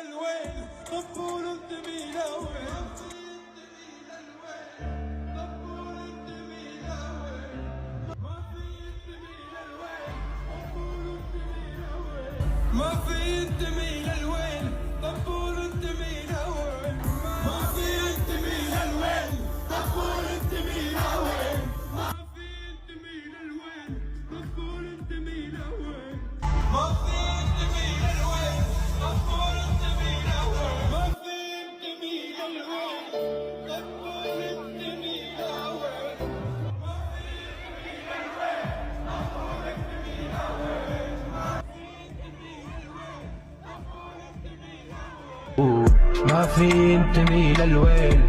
الويل طبول انتمي لوين ما في انتمي للويل طبول انتمي لوين ما في انتمي للويل طبول انتمي لوين ما في انتمي للويل طبول انتمي لوين ما في انتمي للويل طبول انتمي لوين ما في انتمي للويل طبول انتمي لوين ما في انتمي للويل طبول انتمي لوين ما في انتمي للويل